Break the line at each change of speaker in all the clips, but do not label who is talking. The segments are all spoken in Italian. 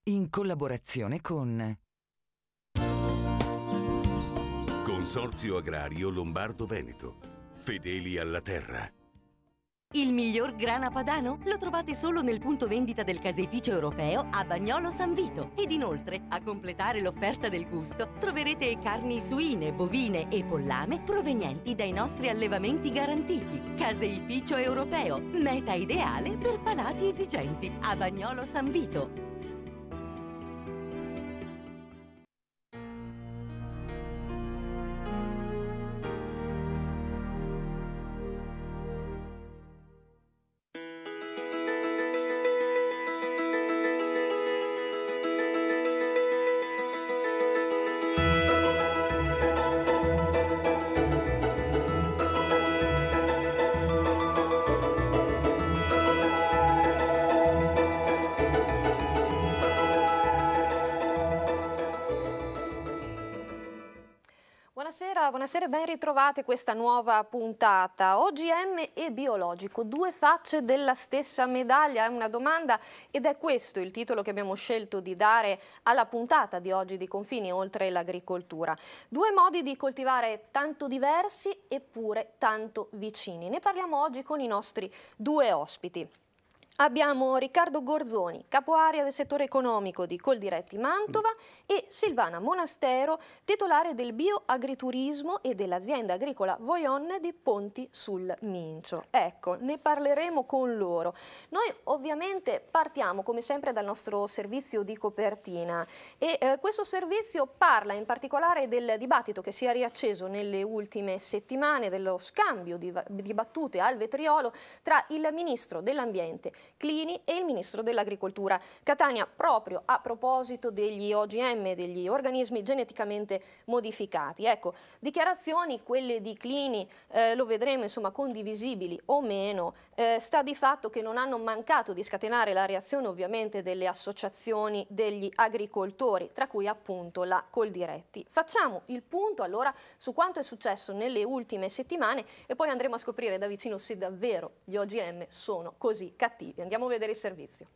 in collaborazione con
Consorzio Agrario Lombardo-Veneto. Fedeli alla terra.
Il miglior grana padano lo trovate solo nel punto vendita del caseificio europeo a Bagnolo San Vito. Ed inoltre, a completare l'offerta del gusto, troverete carni suine, bovine e pollame provenienti dai nostri allevamenti garantiti. Caseificio europeo, meta ideale per palati esigenti, a Bagnolo San Vito.
Buonasera e ben ritrovate questa nuova puntata. OGM e biologico, due facce della stessa medaglia, è una domanda ed è questo il titolo che abbiamo scelto di dare alla puntata di oggi di Confini oltre l'agricoltura. Due modi di coltivare tanto diversi eppure tanto vicini. Ne parliamo oggi con i nostri due ospiti. Abbiamo Riccardo Gorzoni, capo area del settore economico di Coldiretti Mantova, e Silvana Monastero, titolare del bioagriturismo e dell'azienda agricola Voyon di Ponti sul Mincio. Ecco, ne parleremo con loro. Noi ovviamente partiamo come sempre dal nostro servizio di copertina e questo servizio parla in particolare del dibattito che si è riacceso nelle ultime settimane, dello scambio di battute al vetriolo tra il ministro dell'ambiente Clini e il ministro dell'agricoltura Catania, proprio a proposito degli OGM, degli organismi geneticamente modificati. Ecco, dichiarazioni, quelle di Clini, lo vedremo insomma condivisibili o meno, sta di fatto che non hanno mancato di scatenare la reazione ovviamente delle associazioni degli agricoltori, tra cui appunto la Coldiretti. Facciamo il punto allora su quanto è successo nelle ultime settimane e poi andremo a scoprire da vicino se davvero gli OGM sono così cattivi. Andiamo a vedere il servizio.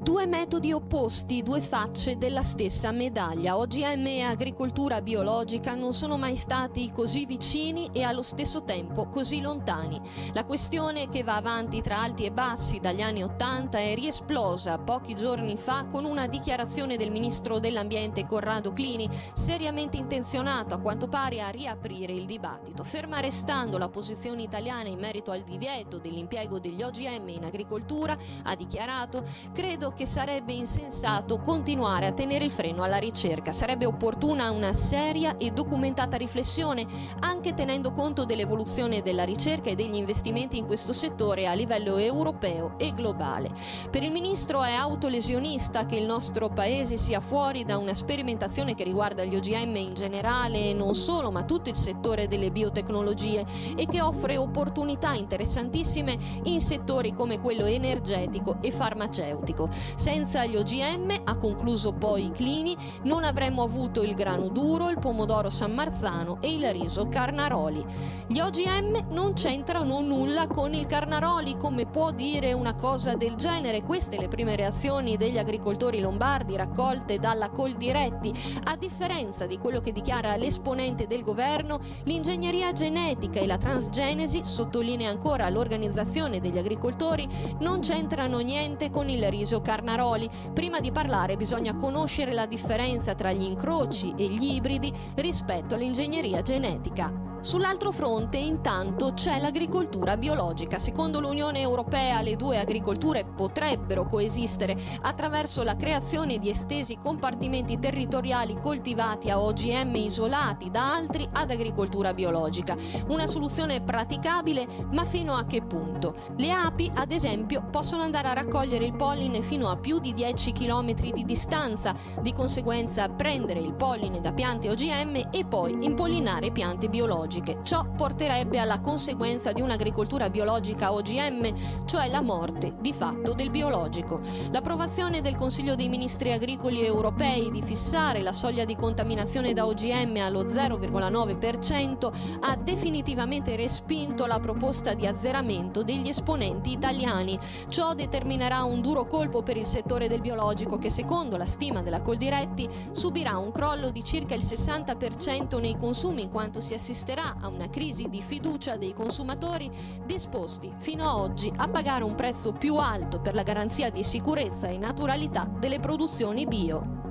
Due metodi opposti, due facce della stessa medaglia. OGM e agricoltura biologica non sono mai stati così vicini e allo stesso tempo così lontani. La questione, che va avanti tra alti e bassi dagli anni '80, è riesplosa pochi giorni fa con una dichiarazione del ministro dell'ambiente Corrado Clini, seriamente intenzionato a quanto pare a riaprire il dibattito. Ferma restando la posizione italiana in merito al divieto dell'impiego degli OGM in agricoltura, ha dichiarato: credo che sarebbe insensato continuare a tenere il freno alla ricerca. Sarebbe opportuna una seria e documentata riflessione, anche tenendo conto dell'evoluzione della ricerca e degli investimenti in questo settore a livello europeo e globale. Per il ministro è autolesionista che il nostro paese sia fuori da una sperimentazione che riguarda gli OGM in generale e non solo, ma tutto il settore delle biotecnologie, e che offre opportunità interessantissime in settori come quello energetico e farmaceutico. Senza gli OGM, ha concluso poi Clini, non avremmo avuto il grano duro, il pomodoro San Marzano e il riso Carnaroli. Gli OGM non c'entrano nulla con il Carnaroli. Come può dire una cosa del genere? Queste le prime reazioni degli agricoltori lombardi raccolte dalla Coldiretti. A differenza di quello che dichiara l'esponente del governo, l'ingegneria genetica e la transgenesi, sottolinea ancora l'organizzazione degli agricoltori, non c'entrano niente con il riso Carnaroli. Prima di parlare bisogna conoscere la differenza tra gli incroci e gli ibridi rispetto all'ingegneria genetica. Sull'altro fronte, intanto, c'è l'agricoltura biologica. Secondo l'Unione Europea, le due agricolture potrebbero coesistere attraverso la creazione di estesi compartimenti territoriali coltivati a OGM isolati da altri ad agricoltura biologica. Una soluzione praticabile, ma fino a che punto? Le api, ad esempio, possono andare a raccogliere il polline fino a più di 10 km di distanza, di conseguenza prendere il polline da piante OGM e poi impollinare piante biologiche. biologiche. Ciò porterebbe alla conseguenza di un'agricoltura biologica OGM, cioè la morte di fatto del biologico. L'approvazione del Consiglio dei Ministri Agricoli europei di fissare la soglia di contaminazione da OGM allo 0,9% ha definitivamente respinto la proposta di azzeramento degli esponenti italiani. Ciò determinerà un duro colpo per il settore del biologico che, secondo la stima della Coldiretti, subirà un crollo di circa il 60% nei consumi, in quanto si assisterà a una crisi di fiducia dei consumatori disposti fino ad oggi a pagare un prezzo più alto per la garanzia di sicurezza e naturalità delle produzioni bio.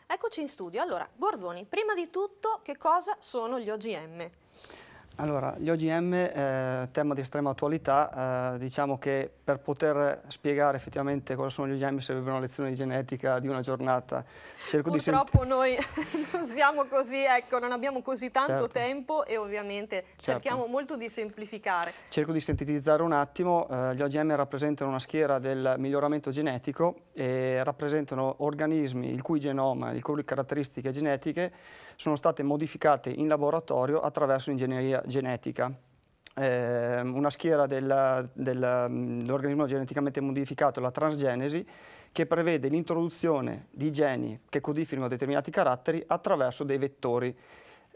Eccoci in studio. Allora, Borzoni, prima di tutto, che cosa sono gli OGM?
Allora, gli OGM, tema di estrema attualità, diciamo che per poter spiegare effettivamente cosa sono gli OGM serve una lezione di genetica di una giornata.
Purtroppo noi non siamo così, ecco, non abbiamo così tanto tempo e ovviamente cerchiamo molto di semplificare.
Cerco di sintetizzare un attimo. Gli OGM rappresentano una schiera del miglioramento genetico e rappresentano organismi il cui genoma, le cui caratteristiche genetiche sono state modificate in laboratorio attraverso ingegneria genetica. Una schiera dell'organismo geneticamente modificato, la transgenesi, che prevede l'introduzione di geni che codificano determinati caratteri attraverso dei vettori.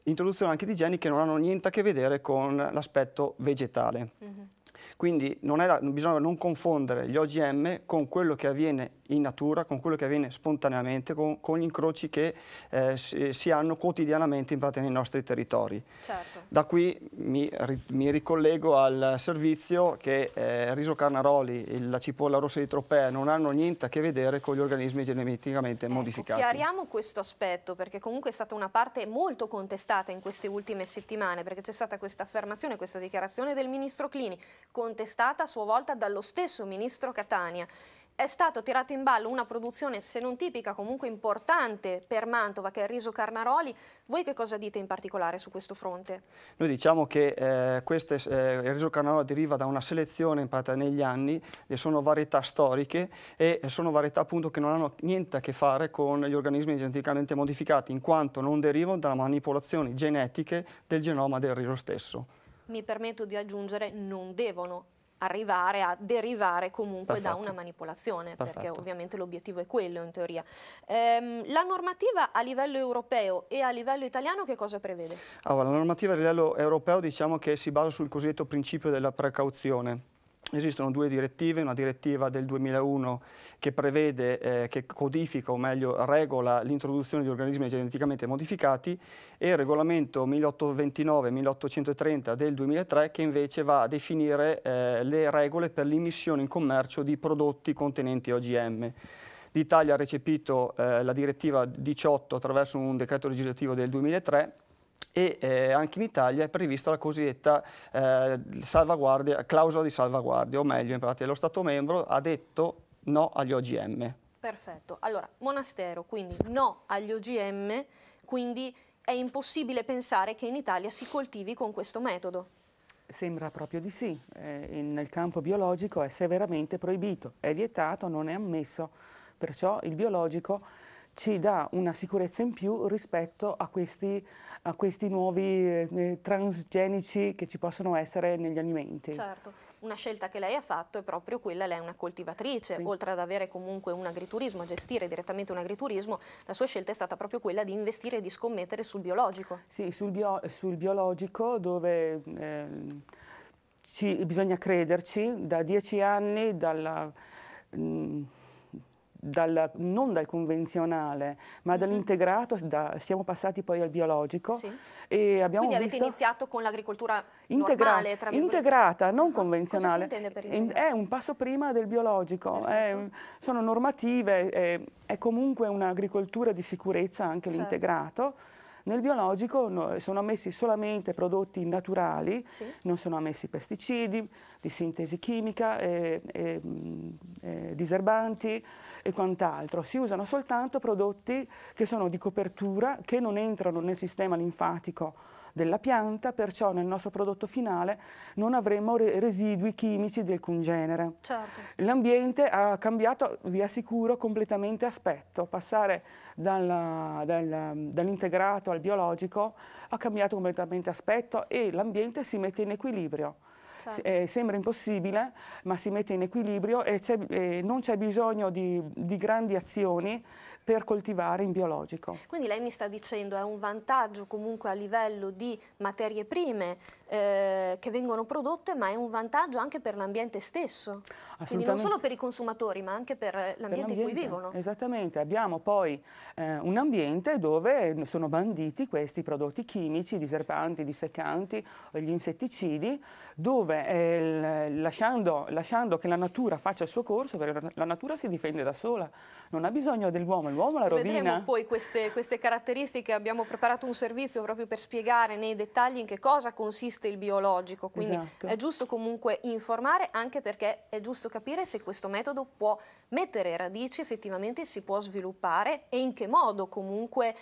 Introduzione anche di geni che non hanno niente a che vedere con l'aspetto vegetale. Quindi bisogna non confondere gli OGM con quello che avviene in natura, con quello che avviene spontaneamente, con gli incroci che si hanno quotidianamente nei nostri territori.
Certo.
Da qui mi ricollego al servizio che riso carnaroli, la cipolla rossa di Tropea non hanno niente a che vedere con gli organismi geneticamente modificati.
Chiariamo questo aspetto, perché comunque è stata una parte molto contestata in queste ultime settimane, perché c'è stata questa affermazione, questa dichiarazione del ministro Clini, contestata a sua volta dallo stesso ministro Catania. È stato tirato in ballo una produzione, se non tipica, comunque importante per Mantova, che è il riso carnaroli. Voi che cosa dite in particolare su questo fronte?
Noi diciamo che il riso carnaroli deriva da una selezione imparata negli anni, e sono varietà storiche e sono varietà appunto che non hanno niente a che fare con gli organismi geneticamente modificati, in quanto non derivano da manipolazioni genetiche del genoma del riso stesso. Mi
permetto di aggiungere, non devono arrivare a derivare comunque da una manipolazione, perché ovviamente l'obiettivo è quello in teoria. La normativa a livello europeo e a livello italiano che cosa prevede? Allora, la normativa a livello europeo diciamo che si basa sul cosiddetto principio della precauzione. Esistono due direttive, una direttiva del 2001 che prevede, che codifica o meglio regola l'introduzione di organismi geneticamente modificati, e il regolamento 1829-1830 del 2003 che invece va a definire le regole per l'immissione in commercio di prodotti contenenti OGM. L'Italia ha recepito la direttiva 18 attraverso un decreto legislativo del 2003 e anche in Italia è prevista la cosiddetta clausola di salvaguardia, o meglio, in pratica lo Stato membro ha detto no agli OGM. Perfetto, allora Monastero, quindi no agli OGM, quindi è impossibile pensare che in Italia si coltivi con questo metodo.
Sembra proprio di sì, nel campo biologico è severamente proibito, è vietato, non è ammesso, perciò il biologico ci dà una sicurezza in più rispetto a questi nuovi transgenici che ci possono essere negli alimenti. Certo, una scelta che lei ha fatto è proprio quella, lei è una coltivatrice, sì. Oltre ad avere comunque un agriturismo, a gestire direttamente un agriturismo, la sua scelta è stata proprio quella di investire e di scommettere sul biologico. Sì, sul biologico dove bisogna crederci, da 10 anni non dal convenzionale, ma dall'integrato, siamo passati poi al biologico. Sì. E abbiamo Quindi avete iniziato con l'agricoltura normale, tra integrata, non convenzionale. Cosa si intende per integrata? È un passo prima del biologico, sono normative, è comunque un'agricoltura di sicurezza anche l'integrato. Nel biologico sono ammessi solamente prodotti naturali, sì. Non sono ammessi pesticidi, di sintesi chimica, diserbanti e quant'altro. Si usano soltanto prodotti che sono di copertura, che non entrano nel sistema linfatico della pianta, perciò nel nostro prodotto finale non avremo residui chimici di alcun genere.
Certo.
L'ambiente ha cambiato, vi assicuro, completamente aspetto. Passare dall'integrato al biologico ha cambiato completamente aspetto e l'ambiente si mette in equilibrio.
Certo.
Sembra impossibile, ma si mette in equilibrio e non c'è bisogno di grandi azioni per coltivare in biologico.
Quindi lei mi sta dicendo è un vantaggio comunque a livello di materie prime che vengono prodotte, ma è un vantaggio anche per l'ambiente stesso. Quindi non solo per i consumatori, ma anche per l'ambiente in cui vivono.
Esattamente, abbiamo poi un ambiente dove sono banditi questi prodotti chimici, diserbanti, disseccanti, gli insetticidi, dove lasciando che la natura faccia il suo corso, perché la natura si difende da sola, non ha bisogno dell'uomo, l'uomo la rovina.
Vedremo poi queste caratteristiche, abbiamo preparato un servizio proprio per spiegare nei dettagli in che cosa consiste il biologico, quindi
esatto.
È giusto comunque informare, anche perché è giusto capire se questo metodo può mettere radici, effettivamente si può sviluppare e in che modo comunque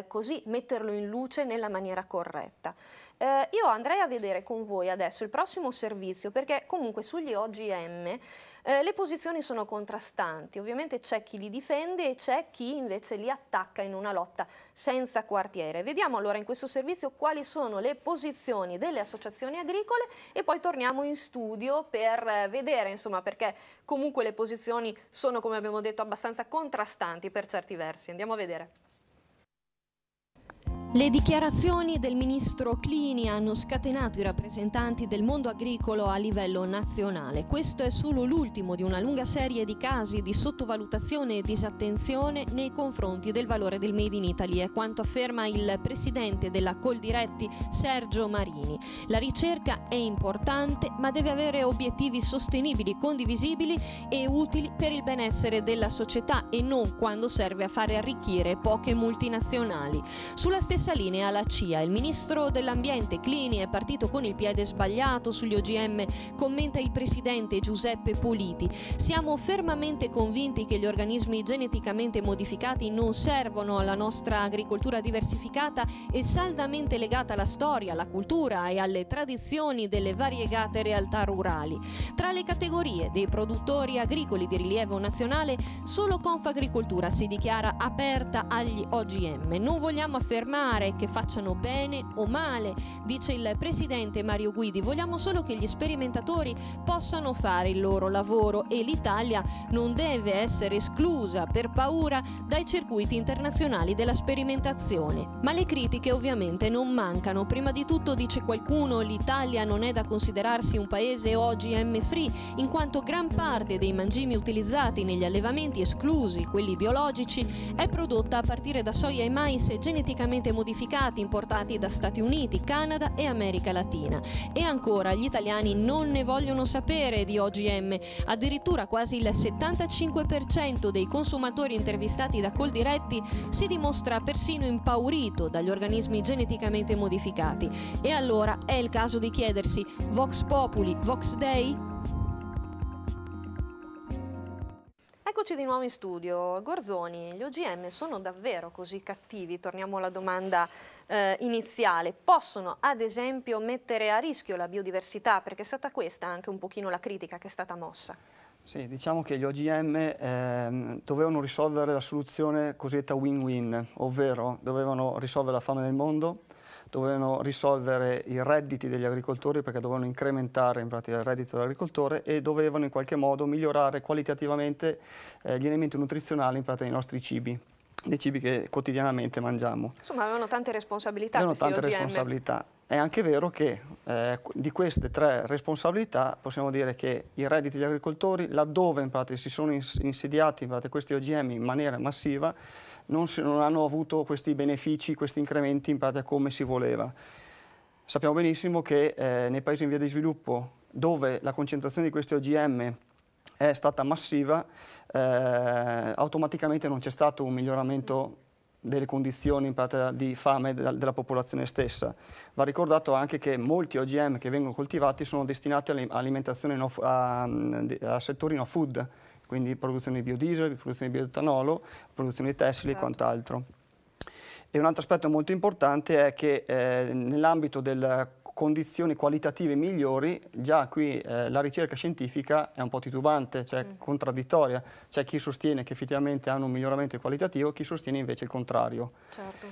così metterlo in luce nella maniera corretta. Io andrei a vedere con voi adesso il prossimo servizio, perché comunque sugli OGM le posizioni sono contrastanti. Ovviamente c'è chi li difende e c'è chi invece li attacca in una lotta senza quartiere. Vediamo allora in questo servizio quali sono le posizioni delle associazioni agricole e poi torniamo in studio per vedere, insomma, perché comunque le posizioni sono, come abbiamo detto, abbastanza contrastanti per certi versi. Andiamo a vedere.
Le dichiarazioni del ministro Clini hanno scatenato i rappresentanti del mondo agricolo a livello nazionale. Questo è solo l'ultimo di una lunga serie di casi di sottovalutazione e disattenzione nei confronti del valore del Made in Italy, è quanto afferma il presidente della Coldiretti Sergio Marini. La ricerca è importante, ma deve avere obiettivi sostenibili, condivisibili e utili per il benessere della società e non quando serve a fare arricchire poche multinazionali. Sulla stessa linea la CIA, il ministro dell'ambiente Clini è partito con il piede sbagliato sugli OGM, commenta il presidente Giuseppe Politi. Siamo fermamente convinti che gli organismi geneticamente modificati non servono alla nostra agricoltura diversificata e saldamente legata alla storia, alla cultura e alle tradizioni delle variegate realtà rurali. Tra le categorie dei produttori agricoli di rilievo nazionale, solo Confagricoltura si dichiara aperta agli OGM. Non vogliamo affermare che facciano bene o male, dice il presidente Mario Guidi, vogliamo solo che gli sperimentatori possano fare il loro lavoro e l'Italia non deve essere esclusa per paura dai circuiti internazionali della sperimentazione. Ma le critiche ovviamente non mancano. Prima di tutto, dice qualcuno, l'Italia non è da considerarsi un paese OGM free, in quanto gran parte dei mangimi utilizzati negli allevamenti, esclusi quelli biologici, è prodotta a partire da soia e mais geneticamente modificati importati da Stati Uniti, Canada e America Latina. E ancora, gli italiani non ne vogliono sapere di OGM. Addirittura quasi il 75% dei consumatori intervistati da Coldiretti si dimostra persino impaurito dagli organismi geneticamente modificati. E allora è il caso di chiedersi: Vox Populi, Vox Dei?
Eccoci di nuovo in studio. Gorzoni, gli OGM sono davvero così cattivi? Torniamo alla domanda iniziale. Possono ad esempio mettere a rischio la biodiversità? Perché è stata questa anche un pochino la critica che è stata mossa.
Sì, diciamo che gli OGM dovevano risolvere la soluzione cosiddetta win-win, ovvero dovevano risolvere la fame nel mondo, dovevano risolvere i redditi degli agricoltori, perché dovevano incrementare in pratica il reddito dell'agricoltore, e dovevano in qualche modo migliorare qualitativamente gli elementi nutrizionali in pratica dei nostri cibi, dei cibi che quotidianamente mangiamo.
Insomma, avevano tante responsabilità.
Avevano tante responsabilità. È anche vero che di queste tre responsabilità possiamo dire che i redditi degli agricoltori, laddove in pratica si sono insediati in pratica questi OGM in maniera massiva, non hanno avuto questi benefici, questi incrementi in pratica come si voleva. Sappiamo benissimo che nei paesi in via di sviluppo, dove la concentrazione di questi OGM è stata massiva, automaticamente non c'è stato un miglioramento delle condizioni in pratica di fame della popolazione stessa. Va ricordato anche che molti OGM che vengono coltivati sono destinati all'alimentazione a settori no food, quindi produzione di biodiesel, produzione di bioetanolo, produzione di tessili e quant'altro. E un altro aspetto molto importante è che nell'ambito delle condizioni qualitative migliori, già qui la ricerca scientifica è un po' titubante, cioè contraddittoria. C'è chi sostiene che effettivamente hanno un miglioramento qualitativo, chi sostiene invece il contrario.
Certo.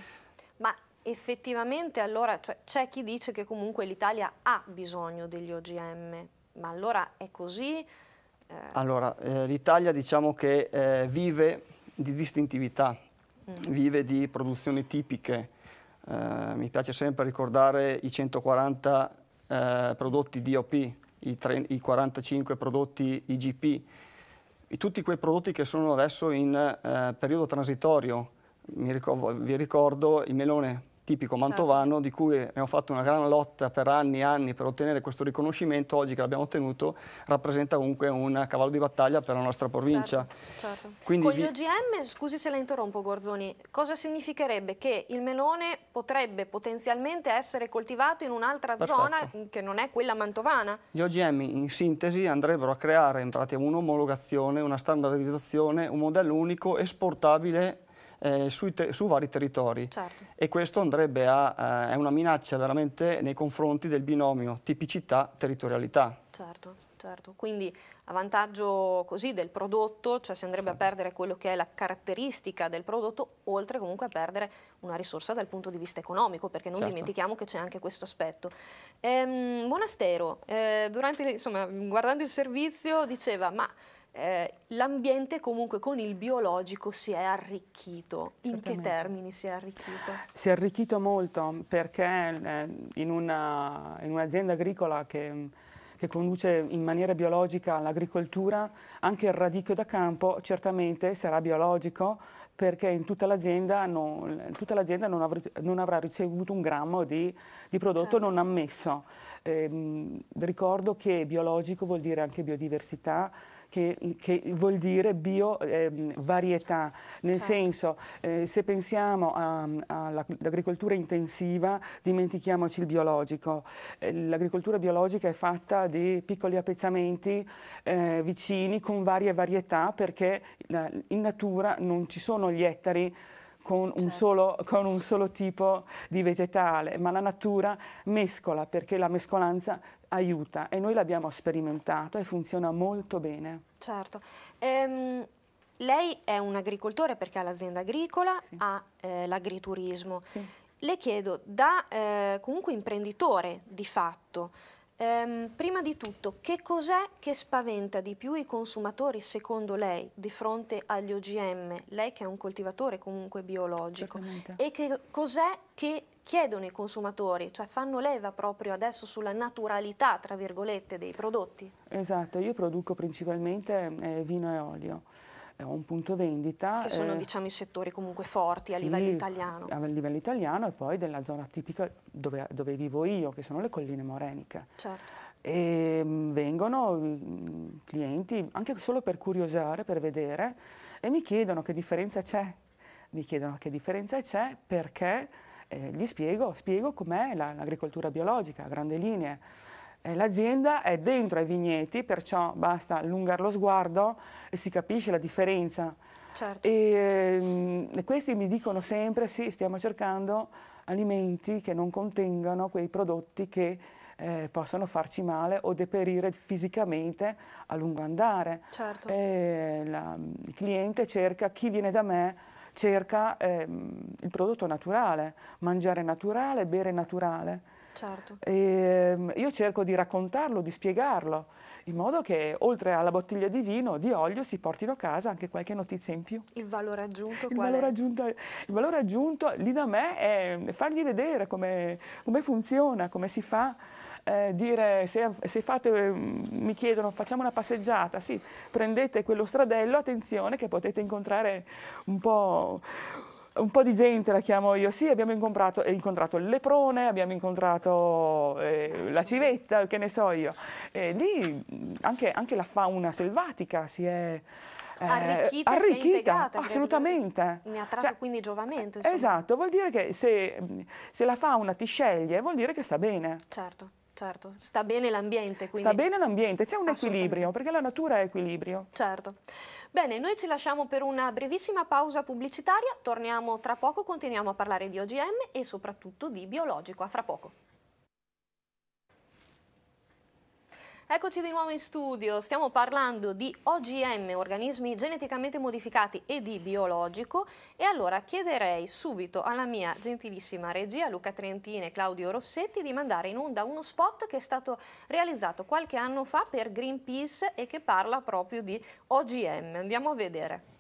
Ma effettivamente allora c'è chi dice che comunque l'Italia ha bisogno degli OGM, ma allora è così?
Allora, l'Italia diciamo che vive di distintività, vive di produzioni tipiche. Mi piace sempre ricordare i 140 prodotti DOP, i 45 prodotti IGP, tutti quei prodotti che sono adesso in periodo transitorio. Vi ricordo il melone tipico mantovano, di cui abbiamo fatto una gran lotta per anni e anni per ottenere questo riconoscimento. Oggi che l'abbiamo ottenuto rappresenta comunque un cavallo di battaglia per la nostra provincia.
Certo.
Quindi
con gli OGM, scusi se la interrompo Gorzoni, cosa significherebbe? Che il melone potrebbe potenzialmente essere coltivato in un'altra zona che non è quella mantovana?
Gli OGM in sintesi andrebbero a creare in pratica un'omologazione, una standardizzazione, un modello unico esportabile su vari territori.
Certo.
E questo andrebbe è una minaccia veramente nei confronti del binomio tipicità-territorialità.
Certo, certo. Quindi a vantaggio così del prodotto, cioè si andrebbe a perdere quello che è la caratteristica del prodotto, oltre comunque a perdere una risorsa dal punto di vista economico, perché non dimentichiamo che c'è anche questo aspetto. Monastero, guardando il servizio, diceva ma l'ambiente comunque con il biologico si è arricchito. In che termini si è arricchito?
Si è arricchito molto perché in un'azienda agricola che conduce in maniera biologica l'agricoltura, anche il radicchio da campo certamente sarà biologico, perché in tutta l'azienda non avrà ricevuto un grammo di prodotto non ammesso. Ricordo che biologico vuol dire anche biodiversità, che vuol dire varietà, nel senso se pensiamo all'agricoltura intensiva dimentichiamoci il biologico. L'agricoltura biologica è fatta di piccoli appezzamenti vicini con varie varietà, perché in natura non ci sono gli ettari con un solo tipo di vegetale, ma la natura mescola, perché la mescolanza aiuta e noi l'abbiamo sperimentato e funziona molto bene.
Certo. Lei è un agricoltore perché ha l'azienda agricola, ha l'agriturismo.
Sì.
Le chiedo, da comunque imprenditore di fatto, prima di tutto, che cos'è che spaventa di più i consumatori secondo lei di fronte agli OGM? Lei che è un coltivatore comunque biologico.
Certamente.
E che cos'è che chiedono i consumatori? Cioè fanno leva proprio adesso sulla naturalità, tra virgolette, dei prodotti?
Esatto, io produco principalmente vino e olio. Ho un punto vendita.
Che sono diciamo i settori comunque forti a livello italiano.
A livello italiano e poi della zona tipica dove vivo io, che sono le colline moreniche.
Certo.
E vengono clienti anche solo per curiosare, per vedere, e mi chiedono che differenza c'è. Mi chiedono che differenza c'è perché gli spiego com'è l'agricoltura biologica a grandi linee. L'azienda è dentro ai vigneti, perciò basta allungare lo sguardo e si capisce la differenza.
Certo.
E questi mi dicono sempre, sì, stiamo cercando alimenti che non contengano quei prodotti che possono farci male o deperire fisicamente a lungo andare.
Certo.
Il cliente cerca, chi viene da me, cerca il prodotto naturale, mangiare naturale, bere naturale.
Certo.
Io cerco di raccontarlo, di spiegarlo, in modo che oltre alla bottiglia di vino, di olio, si portino a casa anche qualche notizia in più.
Il valore aggiunto
Il valore aggiunto lì da me è fargli vedere come funziona, come si fa. Dire se fate, mi chiedono facciamo una passeggiata, sì, prendete quello stradello, attenzione che potete incontrare un po' di gente, la chiamo io, sì, abbiamo incontrato il leprone, abbiamo incontrato la civetta, che ne so io. Lì anche la fauna selvatica si è
arricchita, si è integrata,
assolutamente.
Ne ha tratto quindi giovamento.
Esatto, vuol dire che se la fauna ti sceglie, vuol dire che sta bene.
Certo. Certo, sta bene l'ambiente, quindi...
Sta bene l'ambiente, c'è un equilibrio, perché la natura è equilibrio.
Certo. Bene, noi ci lasciamo per una brevissima pausa pubblicitaria, torniamo tra poco, continuiamo a parlare di OGM e soprattutto di biologico. A fra poco. Eccoci di nuovo in studio, stiamo parlando di OGM, organismi geneticamente modificati, e di biologico, e allora chiederei subito alla mia gentilissima regia Luca Trentini e Claudio Rossetti di mandare in onda uno spot che è stato realizzato qualche anno fa per Greenpeace e che parla proprio di OGM. Andiamo a vedere.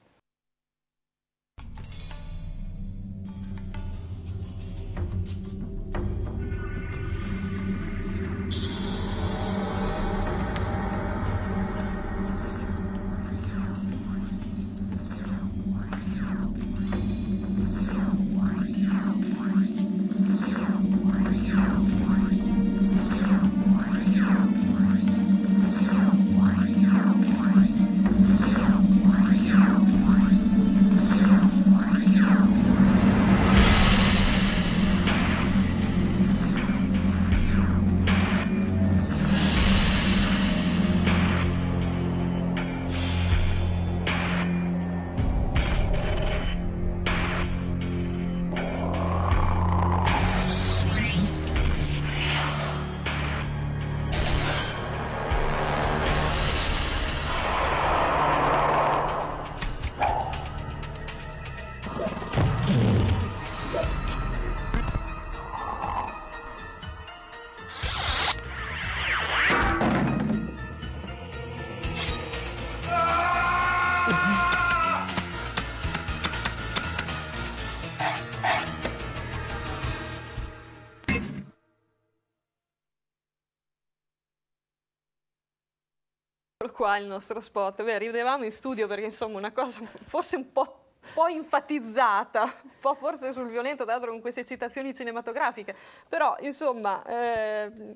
Qua il nostro spot. Beh, ridevamo in studio perché insomma una cosa forse un po' enfatizzata, un po' forse sul violento, tra l'altro con queste citazioni cinematografiche, però insomma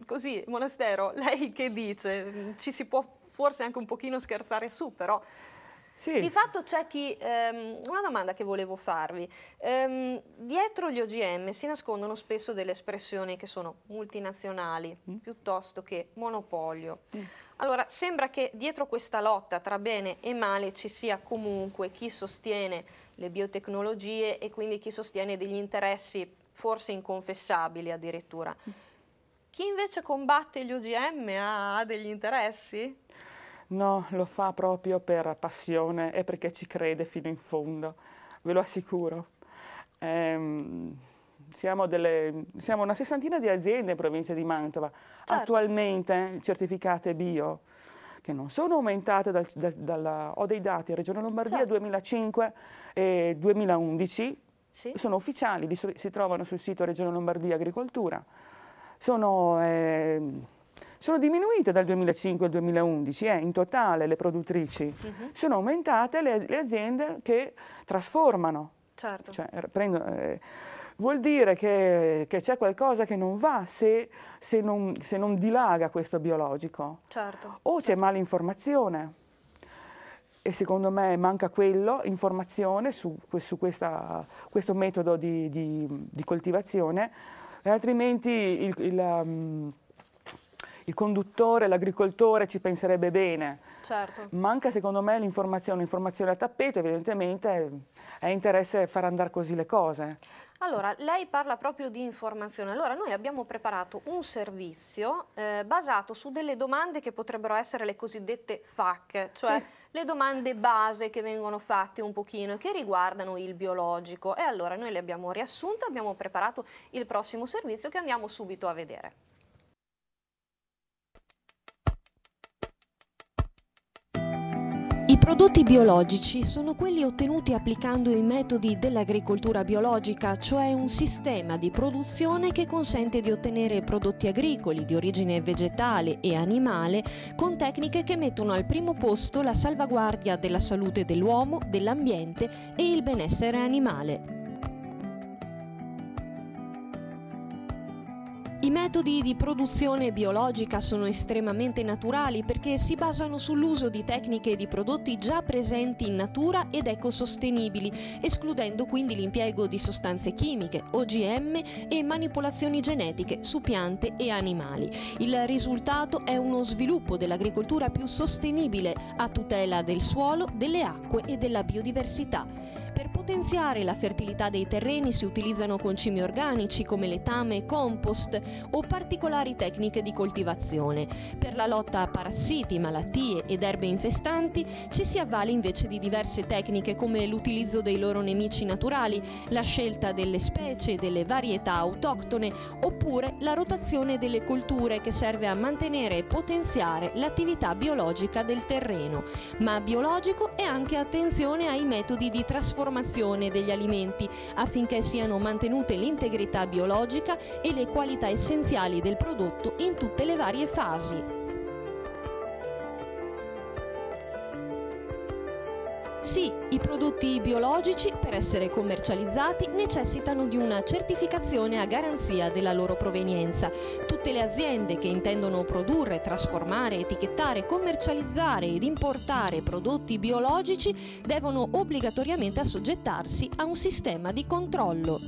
così, Monastero, lei che dice? Ci si può forse anche un pochino scherzare su, però sì. Di fatto c'è chi, una domanda che volevo farvi, dietro gli OGM si nascondono spesso delle espressioni che sono multinazionali piuttosto che monopolio. Allora, sembra che dietro questa lotta tra bene e male ci sia comunque chi sostiene le biotecnologie e quindi chi sostiene degli interessi forse inconfessabili addirittura. Chi invece combatte gli OGM ha degli interessi?
No, lo fa proprio per passione e perché ci crede fino in fondo, ve lo assicuro. Siamo una sessantina di aziende in provincia di Mantova, certo. Attualmente certificate bio, che non sono aumentate ho dei dati Regione Lombardia, certo. 2005 e 2011, sì. Sono ufficiali, si trovano sul sito Regione Lombardia Agricoltura, sono diminuite dal 2005 al 2011, in totale le produttrici, sono aumentate le aziende che trasformano, certo. Cioè, vuol dire che c'è qualcosa che non va se non dilaga questo biologico, certo. O c'è malinformazione, e secondo me manca informazione su questo metodo di coltivazione, e altrimenti il conduttore, l'agricoltore ci penserebbe bene. Certo. Manca secondo me l'informazione a tappeto, evidentemente è interesse far andare così le cose.
Allora, lei parla proprio di informazione. Allora, noi abbiamo preparato un servizio basato su delle domande che potrebbero essere le cosiddette FAQ, cioè sì. Le domande base che vengono fatte un pochino e che riguardano il biologico. E allora noi le abbiamo riassunte, abbiamo preparato il prossimo servizio che andiamo subito a vedere.
I prodotti biologici sono quelli ottenuti applicando i metodi dell'agricoltura biologica, cioè un sistema di produzione che consente di ottenere prodotti agricoli di origine vegetale e animale con tecniche che mettono al primo posto la salvaguardia della salute dell'uomo, dell'ambiente e il benessere animale. I I metodi di produzione biologica sono estremamente naturali perché si basano sull'uso di tecniche e di prodotti già presenti in natura ed ecosostenibili, escludendo quindi l'impiego di sostanze chimiche, OGM e manipolazioni genetiche su piante e animali. Il risultato è uno sviluppo dell'agricoltura più sostenibile a tutela del suolo, delle acque e della biodiversità. Per potenziare la fertilità dei terreni si utilizzano concimi organici come letame e compost o particolari tecniche di coltivazione. Per la lotta a parassiti, malattie ed erbe infestanti ci si avvale invece di diverse tecniche come l'utilizzo dei loro nemici naturali, la scelta delle specie e delle varietà autoctone oppure la rotazione delle colture che serve a mantenere e potenziare l'attività biologica del terreno. Ma biologico è anche attenzione ai metodi di trasformazione degli alimenti affinché siano mantenute l'integrità biologica e le qualità essenziali del prodotto in tutte le varie fasi. Sì, i prodotti biologici, per essere commercializzati, necessitano di una certificazione a garanzia della loro provenienza. Tutte le aziende che intendono produrre, trasformare, etichettare, commercializzare ed importare prodotti biologici devono obbligatoriamente assoggettarsi a un sistema di controllo.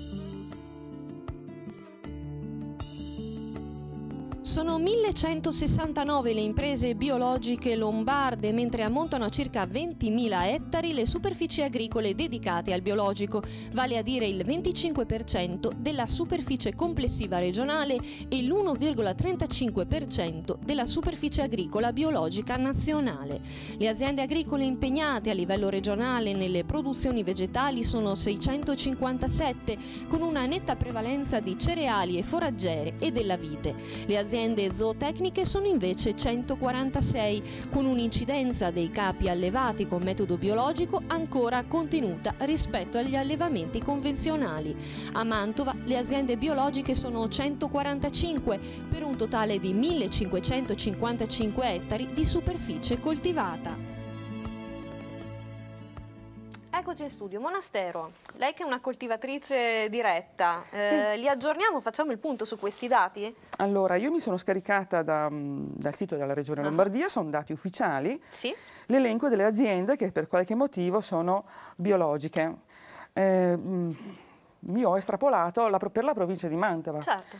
Sono 1169 le imprese biologiche lombarde, mentre ammontano a circa 20.000 ettari le superfici agricole dedicate al biologico, vale a dire il 25% della superficie complessiva regionale e l'1,35% della superficie agricola biologica nazionale. Le aziende agricole impegnate a livello regionale nelle produzioni vegetali sono 657, con una netta prevalenza di cereali e foraggere e della vite. Le aziende zootecniche sono invece 146, con un'incidenza dei capi allevati con metodo biologico ancora contenuta rispetto agli allevamenti convenzionali. A Mantova le aziende biologiche sono 145, per un totale di 1555 ettari di superficie coltivata.
Eccoci in studio. Monastero, lei che è una coltivatrice diretta,
Sì.
li aggiorniamo, facciamo il punto su questi dati?
Allora, io mi sono scaricata dal sito della Regione Lombardia, sono dati ufficiali,
Sì.
l'elenco delle aziende che per qualche motivo sono biologiche. Io ho estrapolato per la provincia di Mantova.
Certo.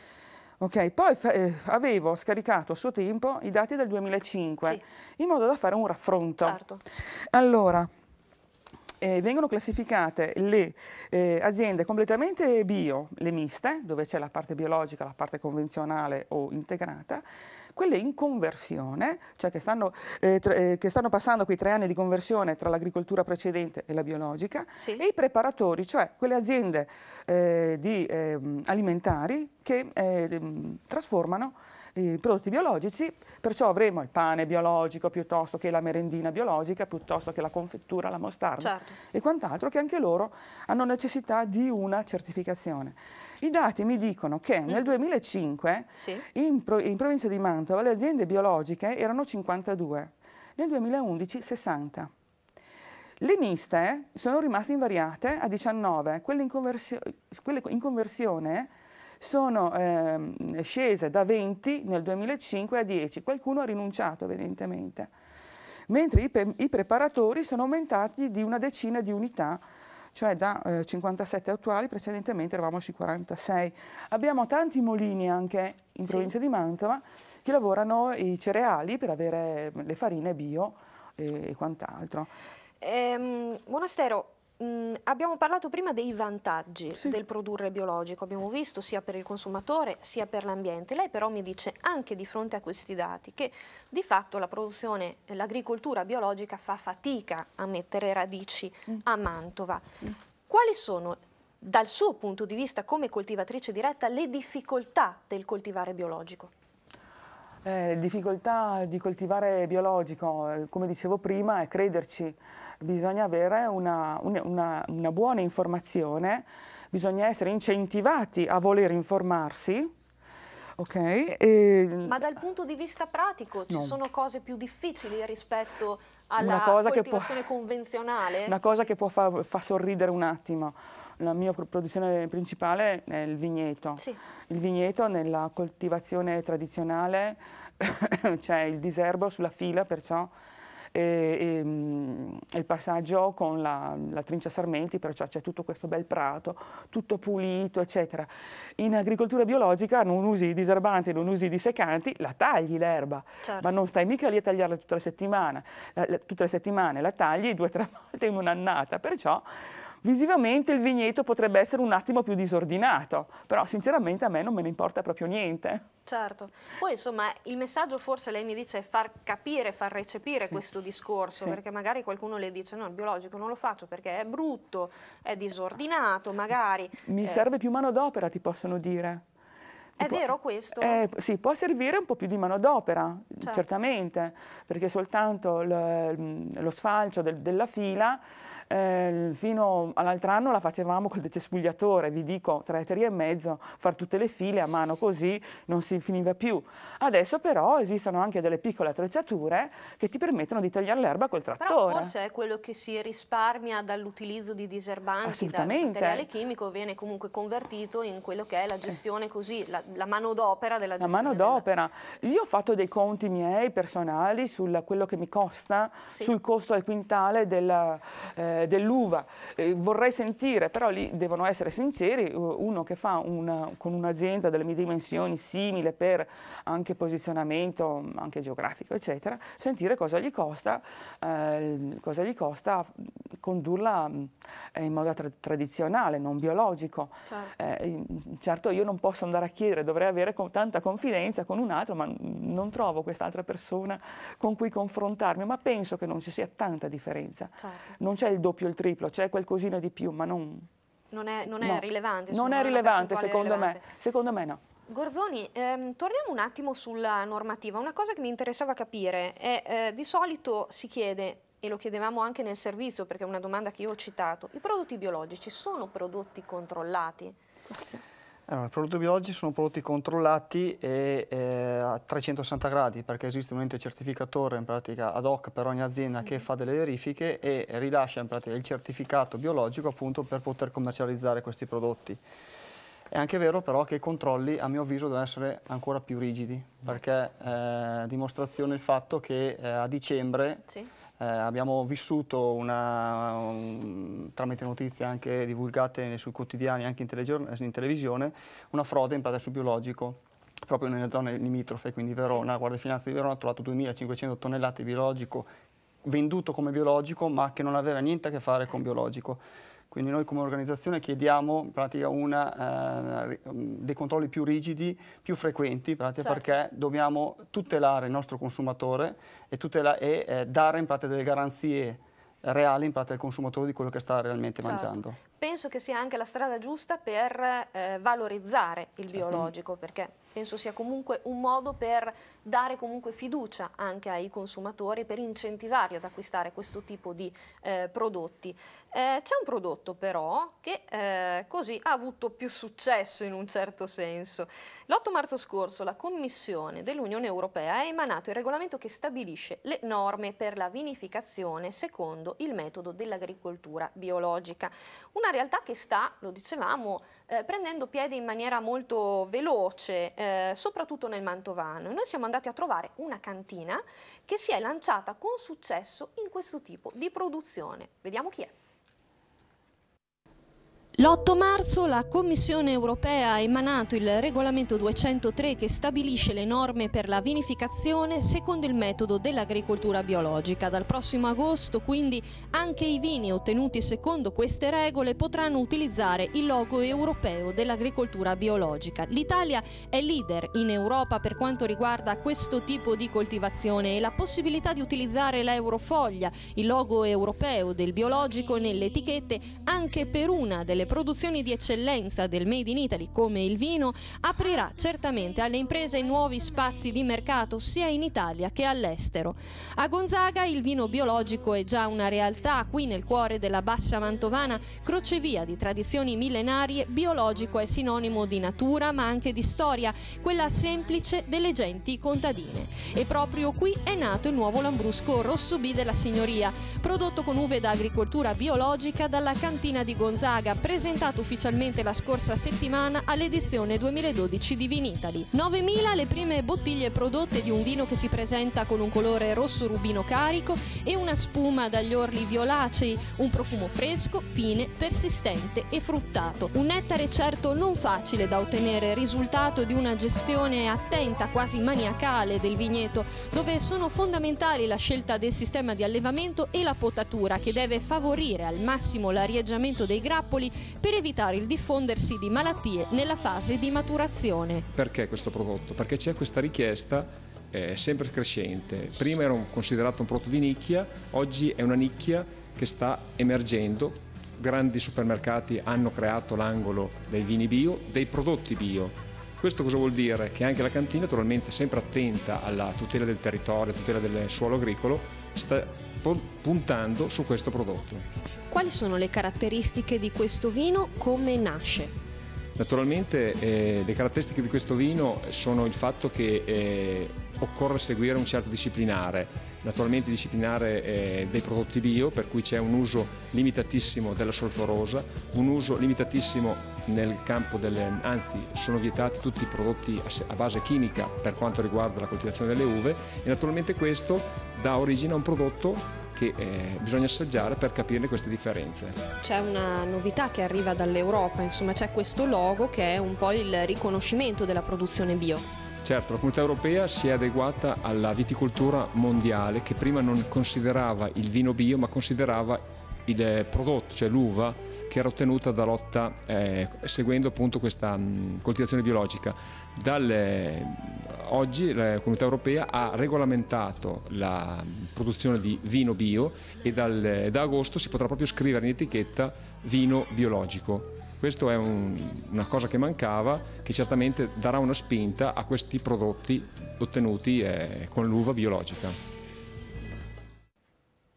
Ok, poi avevo scaricato a suo tempo i dati del 2005,
Sì.
in modo da fare un raffronto.
Certo.
Allora, vengono classificate le aziende completamente bio, le miste, dove c'è la parte biologica, la parte convenzionale o integrata, quelle in conversione, cioè che stanno passando quei 3 anni di conversione tra l'agricoltura precedente e la biologica,
Sì.
e i preparatori, cioè quelle aziende alimentari che trasformano i prodotti biologici, perciò avremo il pane biologico piuttosto che la merendina biologica, piuttosto che la confettura, la mostarda,
Certo.
e quant'altro, che anche loro hanno necessità di una certificazione. I dati mi dicono che nel 2005
Sì.
in provincia di Mantova le aziende biologiche erano 52, nel 2011 60. Le miste sono rimaste invariate a 19, quelle in conversione sono scese da 20 nel 2005 a 10, qualcuno ha rinunciato evidentemente, mentre i preparatori sono aumentati di una decina di unità, cioè da 57 attuali, precedentemente eravamo sui 46. Abbiamo tanti mulini anche in provincia di Mantova che lavorano i cereali per avere le farine bio e quant'altro.
Monastero, abbiamo parlato prima dei vantaggi
Sì.
del produrre biologico, abbiamo visto sia per il consumatore sia per l'ambiente. Lei però mi dice anche di fronte a questi dati che di fatto l'agricoltura biologica fa fatica a mettere radici a Mantova. Quali sono, dal suo punto di vista come coltivatrice diretta, le difficoltà del coltivare biologico?
Difficoltà di coltivare biologico, come dicevo prima, è crederci. Bisogna avere una buona informazione, bisogna essere incentivati a voler informarsi, ok?
Ma dal punto di vista pratico ci
No.
sono cose più difficili rispetto alla
Una cosa
coltivazione convenzionale?
Una cosa che può far sorridere un attimo. la mia produzione principale è il vigneto.
Sì.
Il vigneto nella coltivazione tradizionale c'è il diserbo sulla fila, perciò il passaggio con la trincia sarmenti, perciò c'è tutto questo bel prato, tutto pulito, eccetera. In agricoltura biologica non usi i diserbanti, non usi i dissecanti, la tagli l'erba,
Certo.
ma non stai mica lì a tagliarla tutte le settimane, la tagli 2 o 3 volte in un'annata, perciò visivamente il vigneto potrebbe essere un attimo più disordinato, però sinceramente a me non me ne importa proprio niente.
Certo. Poi insomma il messaggio forse lei mi dice è far capire, far recepire questo discorso, perché magari qualcuno le dice no, il biologico non lo faccio perché è brutto, è disordinato, magari.
Mi serve più manodopera, ti possono dire.
È vero questo?
Sì, può servire un po' più di manodopera, certamente, perché soltanto lo sfalcio della fila fino all'altro anno la facevamo col decespugliatore, vi dico 3,5 etri, far tutte le file a mano così non si finiva più. Adesso però esistono anche delle piccole attrezzature che ti permettono di tagliare l'erba col trattore.
Però forse è quello che si risparmia dall'utilizzo di diserbanti, dal materiale chimico, viene comunque convertito in quello che è la gestione così, la manodopera della gestione.
La manodopera. Io ho fatto dei conti miei personali su quello che mi costa, sul costo al quintale dell'uva. Vorrei sentire, però lì devono essere sinceri, uno che fa con un'azienda delle mie dimensioni simile per anche posizionamento, anche geografico, eccetera, sentire cosa gli costa condurla in modo tradizionale, non biologico. Certo, io non posso andare a chiedere, dovrei avere tanta confidenza con un altro, ma non trovo quest'altra persona con cui confrontarmi, ma penso che non ci sia tanta differenza. Non c'è il doppio, il triplo, c'è qualcosina di più, ma non
è rilevante.
Non è rilevante, secondo me no.
Gorzoni, torniamo un attimo sulla normativa. Una cosa che mi interessava capire è, di solito si chiede, e lo chiedevamo anche nel servizio perché è una domanda che io ho citato, i prodotti biologici sono prodotti controllati?
Allora, i prodotti biologici sono prodotti controllati a 360 gradi perché esiste un ente certificatore in pratica ad hoc per ogni azienda che fa delle verifiche e rilascia in pratica il certificato biologico appunto per poter commercializzare questi prodotti. È anche vero però che i controlli a mio avviso devono essere ancora più rigidi perché dimostrazione il fatto che a dicembre abbiamo vissuto tramite notizie anche divulgate sui quotidiani, anche in televisione, una frode in pratica sul biologico, proprio nelle zone limitrofe, quindi Verona, Guardia di Finanza di Verona ha trovato 2.500 tonnellate di biologico venduto come biologico ma che non aveva niente a che fare con biologico. Quindi noi come organizzazione chiediamo in pratica dei controlli più rigidi, più frequenti, perché dobbiamo tutelare il nostro consumatore e dare in pratica delle garanzie reali in pratica al consumatore di quello che sta realmente mangiando.
Penso che sia anche la strada giusta per valorizzare il biologico, perché penso sia comunque un modo per dare comunque fiducia anche ai consumatori, per incentivarli ad acquistare questo tipo di prodotti. C'è un prodotto però che così ha avuto più successo in un certo senso. L'8 marzo scorso la Commissione dell'Unione Europea ha emanato il regolamento che stabilisce le norme per la vinificazione secondo il metodo dell'agricoltura biologica. Una realtà che sta, lo dicevamo, prendendo piede in maniera molto veloce, soprattutto nel Mantovano. Noi siamo andati a trovare una cantina che si è lanciata con successo in questo tipo di produzione. Vediamo chi è.
L'8 marzo la Commissione europea ha emanato il regolamento 203 che stabilisce le norme per la vinificazione secondo il metodo dell'agricoltura biologica. Dal prossimo agosto quindi anche i vini ottenuti secondo queste regole potranno utilizzare il logo europeo dell'agricoltura biologica. L'Italia è leader in Europa per quanto riguarda questo tipo di coltivazione e la possibilità di utilizzare la Eurofoglia, il logo europeo del biologico, nelle etichette anche per una delle produzioni di eccellenza del Made in Italy come il vino aprirà certamente alle imprese nuovi spazi di mercato sia in Italia che all'estero. A Gonzaga il vino biologico è già una realtà, qui nel cuore della Bassa Mantovana, crocevia di tradizioni millenarie, biologico è sinonimo di natura ma anche di storia, quella semplice delle genti contadine. E proprio qui è nato il nuovo Lambrusco Rosso B della Signoria, prodotto con uve da agricoltura biologica dalla cantina di Gonzaga, presentato ufficialmente la scorsa settimana all'edizione 2012 di Vinitaly. 9.000 le prime bottiglie prodotte di un vino che si presenta con un colore rosso rubino carico e una spuma dagli orli violacei, un profumo fresco, fine, persistente e fruttato. Un nettare certo non facile da ottenere, risultato di una gestione attenta, quasi maniacale del vigneto, dove sono fondamentali la scelta del sistema di allevamento e la potatura, che deve favorire al massimo l'arieggiamento dei grappoli per evitare il diffondersi di malattie nella fase di maturazione.
Perché questo prodotto? Perché c'è questa richiesta sempre crescente. Prima era considerato un prodotto di nicchia, oggi è una nicchia che sta emergendo. Grandi supermercati hanno creato l'angolo dei vini bio, dei prodotti bio. Questo cosa vuol dire? Che anche la cantina, naturalmente sempre attenta alla tutela del territorio, tutela del suolo agricolo, sta puntando su questo prodotto.
Quali sono le caratteristiche di questo vino? Come nasce?
Naturalmente le caratteristiche di questo vino sono il fatto che occorre seguire un certo disciplinare, naturalmente disciplinare dei prodotti bio, per cui c'è un uso limitatissimo della solforosa, un uso limitatissimo nel campo anzi sono vietati tutti i prodotti a base chimica per quanto riguarda la coltivazione delle uve, e naturalmente questo dà origine a un prodotto che bisogna assaggiare per capirne queste differenze.
C'è una novità che arriva dall'Europa, insomma c'è questo logo che è un po' il riconoscimento della produzione bio.
Certo, la Comunità Europea si è adeguata alla viticoltura mondiale, che prima non considerava il vino bio ma considerava il prodotto, cioè l'uva, che era ottenuta da lotta seguendo appunto questa coltivazione biologica. Oggi la Comunità Europea ha regolamentato la produzione di vino bio e da agosto si potrà proprio scrivere in etichetta vino biologico. Questo è una cosa che mancava, che certamente darà una spinta a questi prodotti ottenuti con l'uva biologica.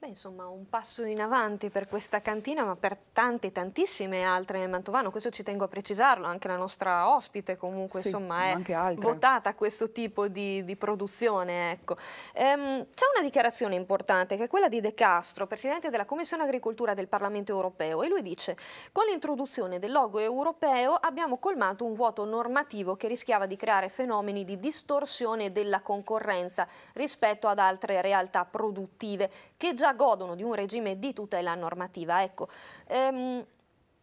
Insomma, un passo in avanti per questa cantina, ma per tantissime altre nel Mantovano. Questo ci tengo a precisarlo, anche la nostra ospite comunque sì, insomma è votata a questo tipo di produzione. Ecco. C'è una dichiarazione importante che è quella di De Castro, Presidente della Commissione Agricoltura del Parlamento Europeo, e lui dice: con l'introduzione del logo europeo abbiamo colmato un vuoto normativo che rischiava di creare fenomeni di distorsione della concorrenza rispetto ad altre realtà produttive che già godono di un regime di tutela normativa. Ecco,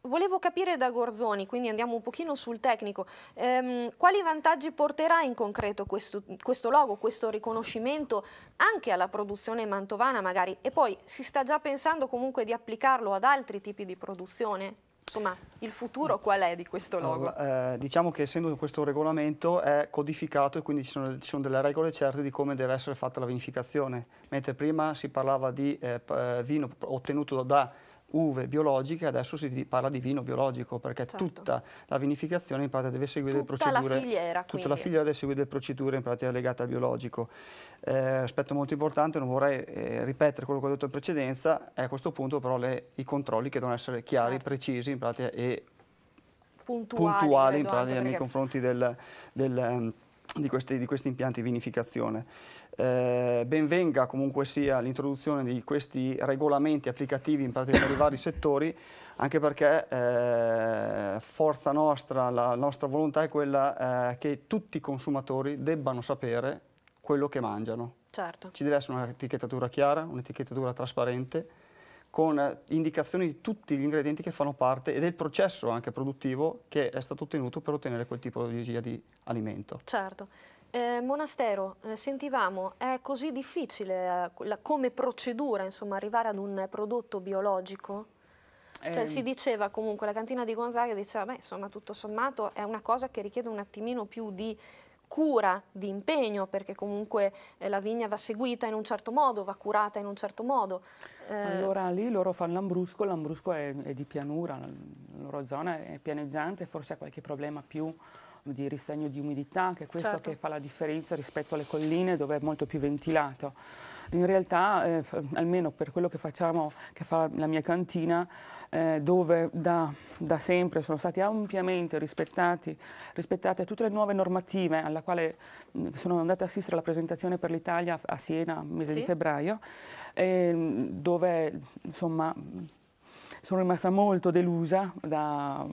volevo capire da Gorzoni, quindi andiamo un pochino sul tecnico, quali vantaggi porterà in concreto questo logo, questo riconoscimento anche alla produzione mantovana magari, e poi si sta già pensando comunque di applicarlo ad altri tipi di produzione? Insomma, il futuro qual è di questo logo?
Diciamo che essendo questo regolamento è codificato e quindi ci sono delle regole certe di come deve essere fatta la vinificazione, mentre prima si parlava di vino ottenuto da uve biologiche, adesso si parla di vino biologico, perché certo, tutta la vinificazione in pratica deve seguire delle procedure, tutta la filiera deve seguire delle procedure in pratica legate al biologico. Aspetto molto importante, non vorrei ripetere quello che ho detto in precedenza, è a questo punto però i controlli che devono essere chiari, certo, precisi in pratica e puntuali in pratica nei confronti di questi impianti di vinificazione. Ben venga comunque sia l'introduzione di questi regolamenti applicativi in pratica per i vari settori, anche perché forza nostra, la nostra volontà è quella che tutti i consumatori debbano sapere quello che mangiano. Certo. Ci deve essere un'etichettatura chiara, un'etichettatura trasparente, con indicazioni di tutti gli ingredienti che fanno parte e del processo anche produttivo che è stato ottenuto per ottenere quel tipo di alimento. Certo.
Monastero, sentivamo, è così difficile come procedura, insomma, arrivare ad un prodotto biologico? Cioè, si diceva comunque, la cantina di Gonzaga diceva, beh, insomma, tutto sommato è una cosa che richiede un attimino più di cura, di impegno, perché comunque la vigna va seguita in un certo modo, va curata in un certo modo.
Allora lì loro fanno l'ambrusco è di pianura, la loro zona è pianeggiante, forse ha qualche problema più di ristagno di umidità, che è questo certo, che fa la differenza rispetto alle colline dove è molto più ventilato. In realtà, almeno per quello che facciamo, che fa la mia cantina, dove da sempre sono stati ampiamente rispettate tutte le nuove normative alla quale sono andata a assistere alla presentazione per l'Italia a Siena, mese di febbraio, dove insomma sono rimasta molto delusa da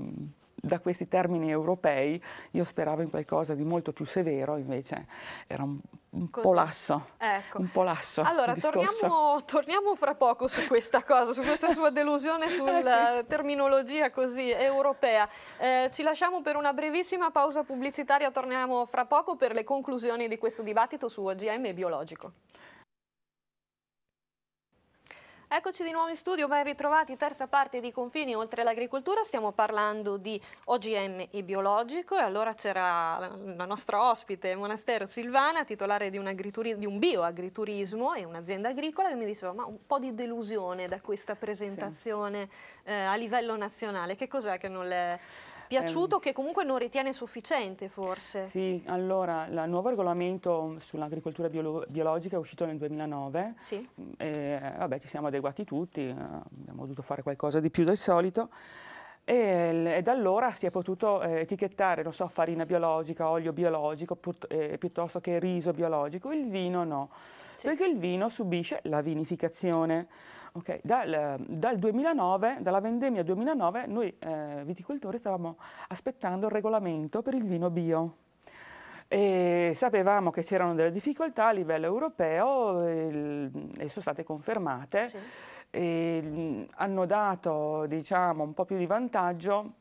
questi termini europei. Io speravo in qualcosa di molto più severo, invece era un po' lasso.
Ecco.
Un po' lasso.
Allora,
il discorso.
torniamo fra poco su questa cosa, su questa sua delusione sulla terminologia così europea. Ci lasciamo per una brevissima pausa pubblicitaria, torniamo fra poco per le conclusioni di questo dibattito su OGM e biologico. Eccoci di nuovo in studio, ben ritrovati, terza parte di Confini oltre l'agricoltura. Stiamo parlando di OGM e biologico e allora c'era la nostra ospite Monastero Silvana, titolare di un bioagriturismo e un'azienda agricola, che mi diceva ma un po' di delusione da questa presentazione a livello nazionale. Che cos'è che non le è piaciuto, che comunque non ritiene sufficiente forse?
Sì, allora il nuovo regolamento sull'agricoltura biologica è uscito nel 2009.
Sì.
Vabbè, ci siamo adeguati tutti, abbiamo dovuto fare qualcosa di più del solito e da allora si è potuto etichettare, non so, farina biologica, olio biologico piuttosto che riso biologico. Il vino no, perché il vino subisce la vinificazione. Okay. Dal 2009, dalla vendemmia 2009, noi viticoltori stavamo aspettando il regolamento per il vino bio e sapevamo che c'erano delle difficoltà a livello europeo e sono state confermate.
Sì.
E hanno dato, diciamo, un po' più di vantaggio,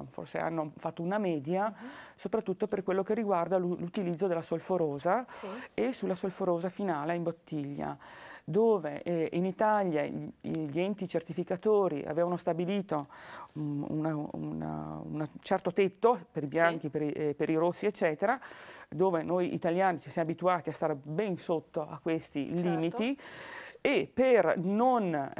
forse hanno fatto una media, soprattutto per quello che riguarda l'utilizzo della solforosa e sulla solforosa finale in bottiglia, dove in Italia gli enti certificatori avevano stabilito un certo tetto per i bianchi, per i rossi, eccetera, dove noi italiani ci siamo abituati a stare ben sotto a questi limiti, e per non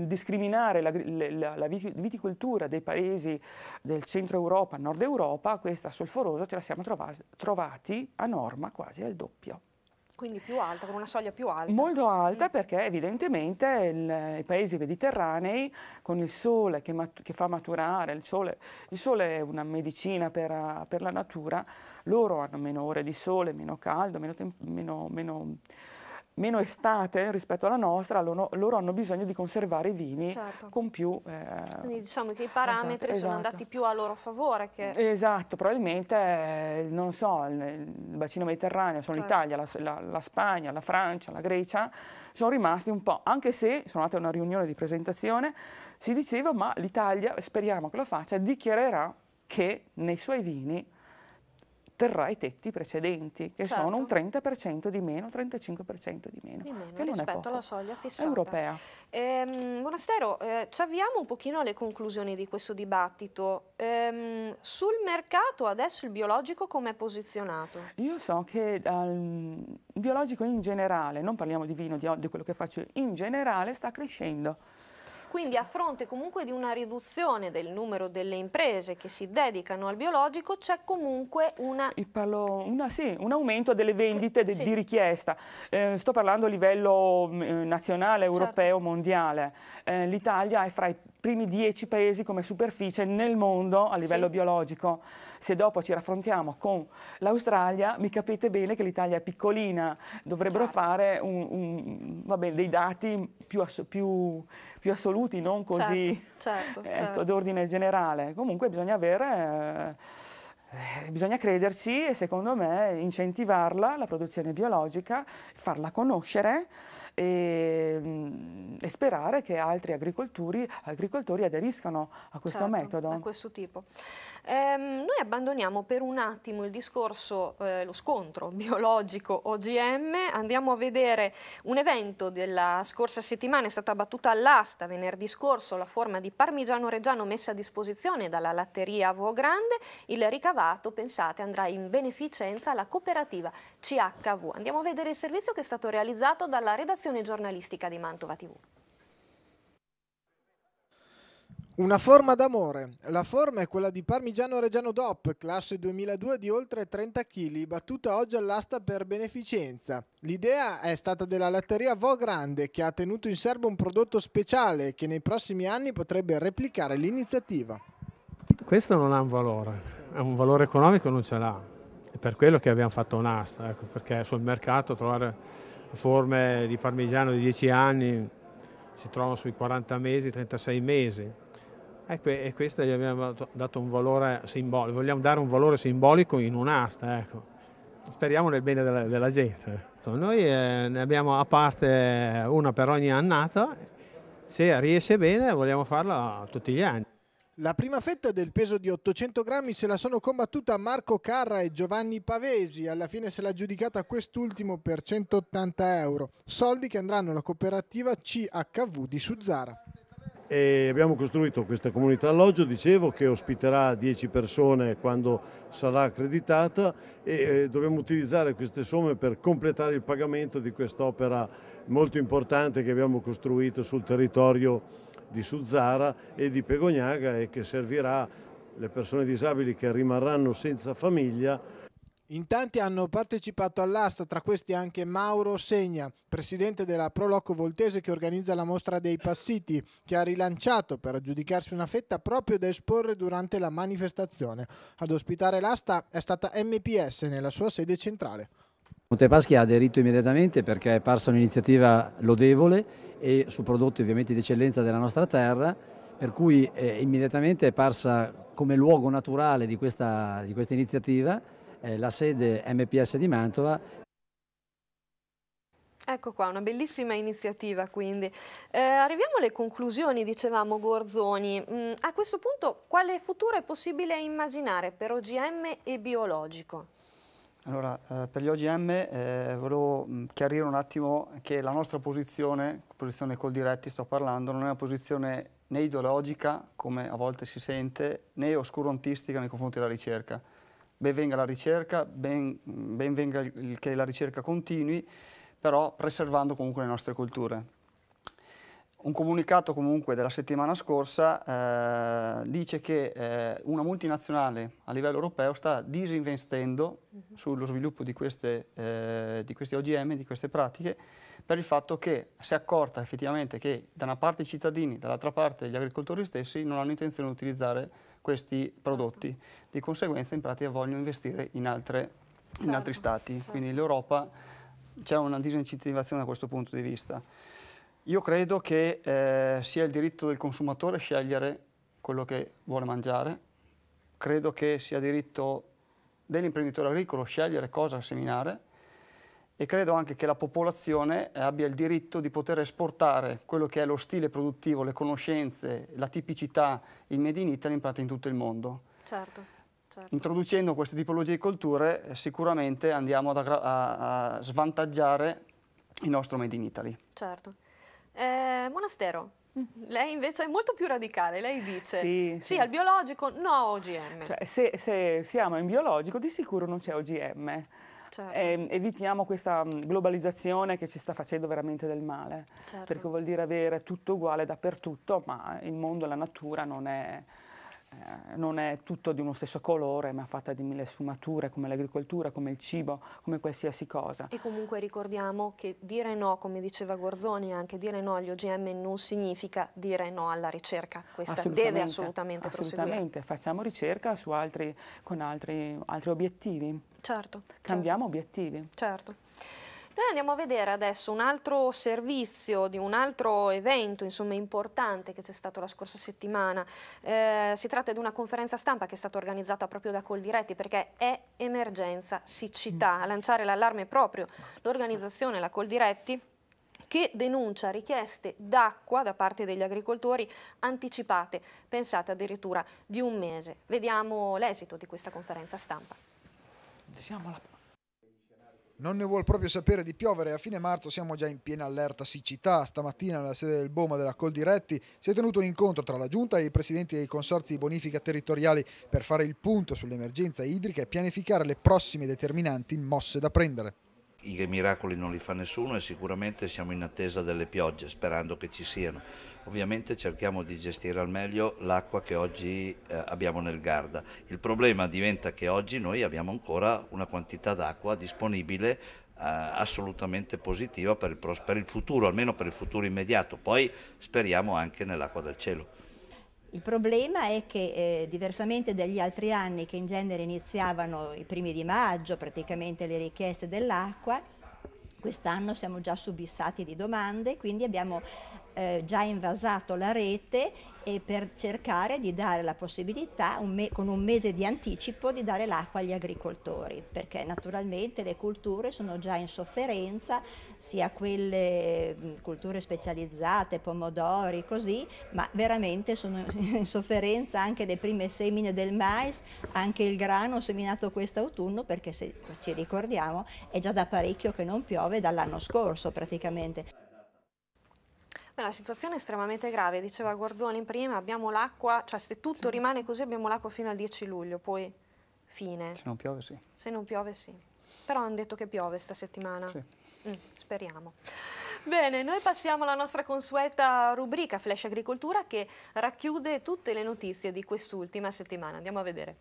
discriminare la viticoltura dei paesi del centro Europa, nord Europa, questa solforosa ce la siamo trovati a norma quasi al doppio.
Quindi più alta, con una soglia più alta.
Molto alta, perché evidentemente i paesi mediterranei, con il sole che fa maturare, il sole è una medicina per la natura, loro hanno meno ore di sole, meno caldo, meno estate rispetto alla nostra, loro hanno bisogno di conservare i vini con più...
Quindi diciamo che i parametri sono andati più a loro favore.
Esatto, probabilmente, non so, il bacino mediterraneo, sono l'Italia, la Spagna, la Francia, la Grecia, sono rimasti un po', anche se sono andata a una riunione di presentazione, si diceva ma l'Italia, speriamo che lo faccia, dichiarerà che nei suoi vini terrà i tetti precedenti, che sono un 30% di meno, 35% di meno, che
rispetto alla soglia fissata
europea.
Monastero, ci avviamo un pochino alle conclusioni di questo dibattito. Sul mercato adesso il biologico com'è posizionato?
Io so che il biologico in generale, non parliamo di vino, di quello che faccio, in generale sta crescendo.
Quindi a fronte comunque di una riduzione del numero delle imprese che si dedicano al biologico c'è comunque un
aumento delle vendite di richiesta. Sto parlando a livello nazionale, europeo, mondiale. L'Italia è fra i primi 10 paesi come superficie nel mondo a livello biologico. Se dopo ci raffrontiamo con l'Australia, mi capite bene che l'Italia è piccolina, dovrebbero fare dei dati più assoluti, non così d'ordine generale. Comunque bisogna bisogna crederci e secondo me incentivarla, la produzione biologica, farla conoscere e sperare che altri agricoltori aderiscano a questo metodo.
A questo tipo. Noi abbandoniamo per un attimo il discorso, lo scontro biologico OGM, andiamo a vedere un evento della scorsa settimana. È stata battuta all'asta venerdì scorso la forma di parmigiano reggiano messa a disposizione dalla latteria Vogrande. Il ricavato, pensate, andrà in beneficenza alla cooperativa CHV. Andiamo a vedere il servizio che è stato realizzato dalla redazione giornalistica di Mantova TV.
Una forma d'amore. La forma è quella di Parmigiano Reggiano DOP, classe 2002 di oltre 30 kg, battuta oggi all'asta per beneficenza. L'idea è stata della latteria Vogrande, che ha tenuto in serbo un prodotto speciale che nei prossimi anni potrebbe replicare l'iniziativa.
Questo non ha un valore economico non ce l'ha. È per quello che abbiamo fatto un'asta, perché sul mercato trovare forme di parmigiano di 10 anni si trovano sui 40 mesi, 36 mesi. E questo gli abbiamo dato un valore simbolico, vogliamo dare un valore simbolico in un'asta, ecco. Speriamo nel bene della gente. Noi ne abbiamo a parte una per ogni annata, se riesce bene vogliamo farla tutti gli anni.
La prima fetta del peso di 800 grammi se la sono combattuta Marco Carra e Giovanni Pavesi, alla fine se l'ha giudicata quest'ultimo per 180 euro, soldi che andranno alla cooperativa CHV di Suzzara.
E abbiamo costruito questa comunità alloggio, dicevo, che ospiterà 10 persone quando sarà accreditata e dobbiamo utilizzare queste somme per completare il pagamento di quest'opera molto importante che abbiamo costruito sul territorio di Suzzara e di Pegognaga e che servirà le persone disabili che rimarranno senza famiglia.
In tanti hanno partecipato all'asta, tra questi anche Mauro Segna, presidente della Proloco Voltese che organizza la mostra dei Passiti, che ha rilanciato per aggiudicarsi una fetta proprio da esporre durante la manifestazione. Ad ospitare l'asta è stata MPS nella sua sede centrale.
Montepaschi ha aderito immediatamente perché è parsa un'iniziativa lodevole e su prodotti ovviamente di eccellenza della nostra terra, per cui immediatamente è parsa come luogo naturale di questa iniziativa la sede MPS di Mantova.
Ecco qua, una bellissima iniziativa quindi. Arriviamo alle conclusioni, dicevamo Gorzoni. A questo punto quale futuro è possibile immaginare per OGM e biologico?
Allora, per gli OGM volevo chiarire un attimo che la nostra posizione Coldiretti sto parlando, non è una posizione né ideologica, come a volte si sente, né oscurantistica nei confronti della ricerca. Ben venga la ricerca, ben venga che la ricerca continui, però preservando comunque le nostre culture. Un comunicato comunque della settimana scorsa dice che una multinazionale a livello europeo sta disinvestendo sullo sviluppo di questi OGM, di queste pratiche, per il fatto che si è accorta effettivamente che da una parte i cittadini, dall'altra parte gli agricoltori stessi non hanno intenzione di utilizzare questi prodotti. Di conseguenza in pratica vogliono investire in altri stati. Quindi l'Europa c'è una disincentivazione da questo punto di vista. Io credo che sia il diritto del consumatore scegliere quello che vuole mangiare, credo che sia diritto dell'imprenditore agricolo scegliere cosa seminare e credo anche che la popolazione abbia il diritto di poter esportare quello che è lo stile produttivo, le conoscenze, la tipicità, il Made in Italy in tutto il mondo.
Certo.
Introducendo queste tipologie di colture sicuramente andiamo a svantaggiare il nostro Made in Italy.
Certo. Monastero, lei invece è molto più radicale, lei dice sì al biologico, no a OGM.
Cioè, se siamo in biologico di sicuro non c'è OGM. Certo. Evitiamo questa globalizzazione che ci sta facendo veramente del male, certo. Perché vuol dire avere tutto uguale dappertutto, ma il mondo e la natura non è tutto di uno stesso colore, ma fatta di mille sfumature, come l'agricoltura, come il cibo, come qualsiasi cosa.
E comunque ricordiamo che dire no, come diceva Gorzoni, anche dire no agli OGM non significa dire no alla ricerca. Questa deve assolutamente proseguire.
Assolutamente, facciamo ricerca con altri obiettivi.
Certo.
Cambiamo obiettivi.
Certo. Noi andiamo a vedere adesso un altro servizio di un altro evento importante che c'è stato la scorsa settimana. Si tratta di una conferenza stampa che è stata organizzata proprio da Coldiretti perché è emergenza siccità. A lanciare l'allarme proprio l'organizzazione, la Coldiretti, che denuncia richieste d'acqua da parte degli agricoltori anticipate, pensate addirittura di un mese. Vediamo l'esito di questa conferenza stampa.
Non ne vuol proprio sapere di piovere, a fine marzo siamo già in piena allerta siccità. Stamattina nella sede del BOMA della Coldiretti si è tenuto un incontro tra la Giunta e i presidenti dei consorzi di bonifica territoriali per fare il punto sull'emergenza idrica e pianificare le prossime determinanti mosse da prendere.
I miracoli non li fa nessuno e sicuramente siamo in attesa delle piogge, sperando che ci siano. Ovviamente cerchiamo di gestire al meglio l'acqua che oggi abbiamo nel Garda. Il problema diventa che oggi noi abbiamo ancora una quantità d'acqua disponibile assolutamente positiva per il futuro, almeno per il futuro immediato. Poi speriamo anche nell'acqua del cielo.
Il problema è che diversamente dagli altri anni che in genere iniziavano i primi di maggio, praticamente le richieste dell'acqua, quest'anno siamo già subissati di domande, quindi abbiamo già invasato la rete e per cercare di dare la possibilità con un mese di anticipo di dare l'acqua agli agricoltori, perché naturalmente le culture sono già in sofferenza, sia quelle culture specializzate, pomodori, così, ma veramente sono in sofferenza anche le prime semine del mais, anche il grano seminato quest'autunno, perché se ci ricordiamo è già da parecchio che non piove, dall'anno scorso praticamente.
La situazione è estremamente grave, diceva Gorzoni prima, abbiamo l'acqua, cioè se tutto rimane così abbiamo l'acqua fino al 10 luglio, poi fine.
Se non piove sì.
Se non piove sì. Però hanno detto che piove sta settimana.
Sì.
Speriamo. Bene, noi passiamo alla nostra consueta rubrica Flash Agricoltura che racchiude tutte le notizie di quest'ultima settimana. Andiamo a vedere.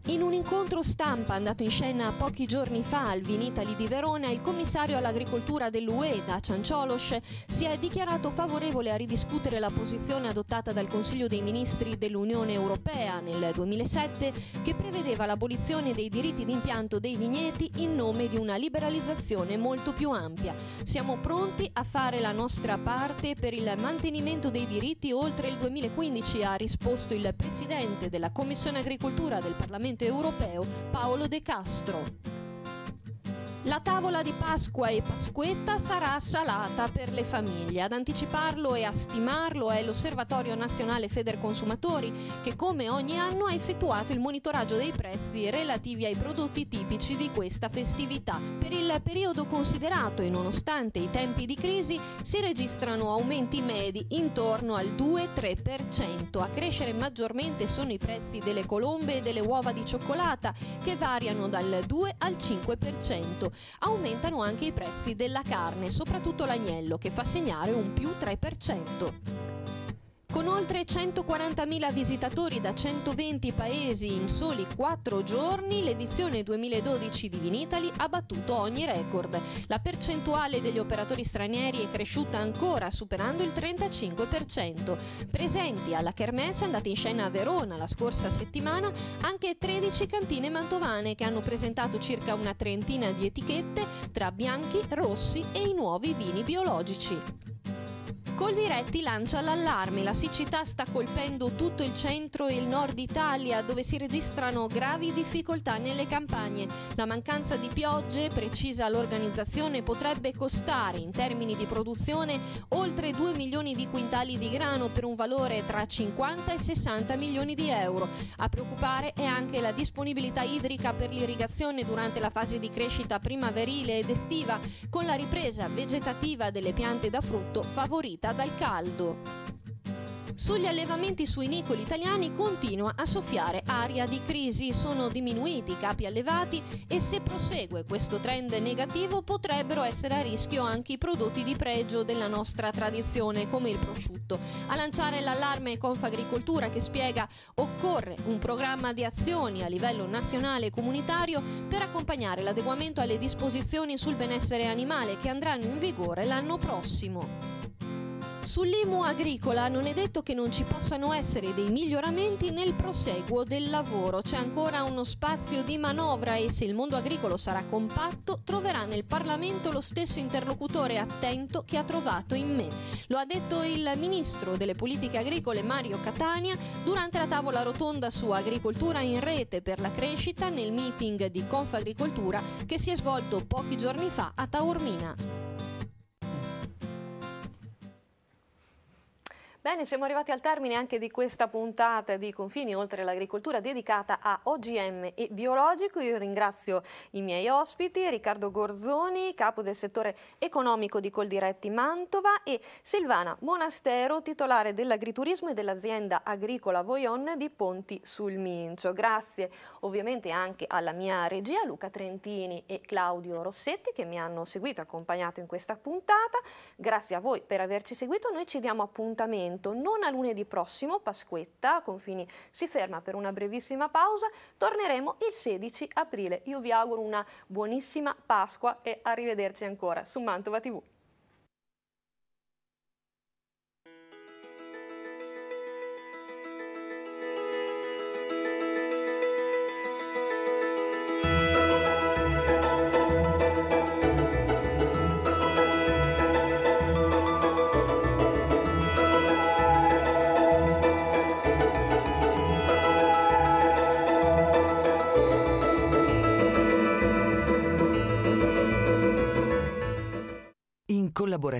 In un incontro stampa andato in scena pochi giorni fa al Vinitaly di Verona, il commissario all'agricoltura dell'UE, Dacian Cioloș, si è dichiarato favorevole a ridiscutere la posizione adottata dal Consiglio dei Ministri dell'Unione Europea nel 2007 che prevedeva l'abolizione dei diritti d'impianto dei vigneti in nome di una liberalizzazione molto più ampia. Siamo pronti a fare la nostra parte per il mantenimento dei diritti oltre il 2015, ha risposto il Presidente della Commissione Agricoltura del Parlamento Europeo Paolo De Castro. La tavola di Pasqua e Pasquetta sarà salata per le famiglie. Ad anticiparlo e a stimarlo è l'Osservatorio Nazionale Federconsumatori che come ogni anno ha effettuato il monitoraggio dei prezzi relativi ai prodotti tipici di questa festività. Per il periodo considerato e nonostante i tempi di crisi si registrano aumenti medi intorno al 2-3%. A crescere maggiormente sono i prezzi delle colombe e delle uova di cioccolata che variano dal 2 al 5%. Aumentano anche i prezzi della carne, soprattutto l'agnello, che fa segnare un più 3%. Con oltre 140.000 visitatori da 120 paesi in soli 4 giorni, l'edizione 2012 di Vinitaly ha battuto ogni record. La percentuale degli operatori stranieri è cresciuta ancora, superando il 35%. Presenti alla Kermesse, andate in scena a Verona la scorsa settimana, anche 13 cantine mantovane che hanno presentato circa una trentina di etichette tra bianchi, rossi e i nuovi vini biologici. Coldiretti lancia l'allarme, la siccità sta colpendo tutto il centro e il nord Italia dove si registrano gravi difficoltà nelle campagne. La mancanza di piogge, precisa l'organizzazione, potrebbe costare in termini di produzione oltre 2 milioni di quintali di grano per un valore tra 50 e 60 milioni di euro. A preoccupare è anche la disponibilità idrica per l'irrigazione durante la fase di crescita primaverile ed estiva, con la ripresa vegetativa delle piante da frutto favorita dal caldo. Sugli allevamenti suinicoli italiani continua a soffiare aria di crisi, sono diminuiti i capi allevati e se prosegue questo trend negativo potrebbero essere a rischio anche i prodotti di pregio della nostra tradizione come il prosciutto. A lanciare l'allarme Confagricoltura che spiega occorre un programma di azioni a livello nazionale e comunitario per accompagnare l'adeguamento alle disposizioni sul benessere animale che andranno in vigore l'anno prossimo. Sull'IMU agricola non è detto che non ci possano essere dei miglioramenti nel proseguo del lavoro. C'è ancora uno spazio di manovra e se il mondo agricolo sarà compatto troverà nel Parlamento lo stesso interlocutore attento che ha trovato in me. Lo ha detto il ministro delle politiche agricole Mario Catania durante la tavola rotonda su agricoltura in rete per la crescita nel meeting di Confagricoltura che si è svolto pochi giorni fa a Taormina.
Bene, siamo arrivati al termine anche di questa puntata di Confini oltre l'agricoltura dedicata a OGM e biologico. Io ringrazio i miei ospiti, Riccardo Gorzoni, capo del settore economico di Coldiretti Mantova e Silvana Monastero, titolare dell'agriturismo e dell'azienda agricola Voyon di Ponti sul Mincio. Grazie ovviamente anche alla mia regia, Luca Trentini e Claudio Rossetti, che mi hanno seguito e accompagnato in questa puntata. Grazie a voi per averci seguito, noi ci diamo appuntamento non a lunedì prossimo, Pasquetta, Confini si ferma per una brevissima pausa, torneremo il 16 aprile. Io vi auguro una buonissima Pasqua e arrivederci ancora su Mantova TV.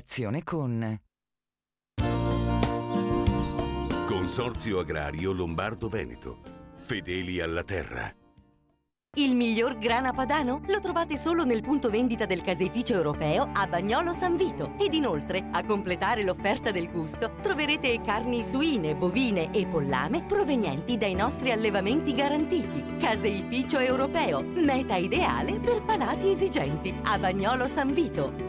collaborazione con
Consorzio Agrario Lombardo-Veneto. Fedeli alla terra.
Il miglior grana padano lo trovate solo nel punto vendita del caseificio europeo a Bagnolo San Vito. Ed inoltre, a completare l'offerta del gusto, troverete carni suine, bovine e pollame provenienti dai nostri allevamenti garantiti. Caseificio europeo, meta ideale per palati esigenti, a Bagnolo San Vito.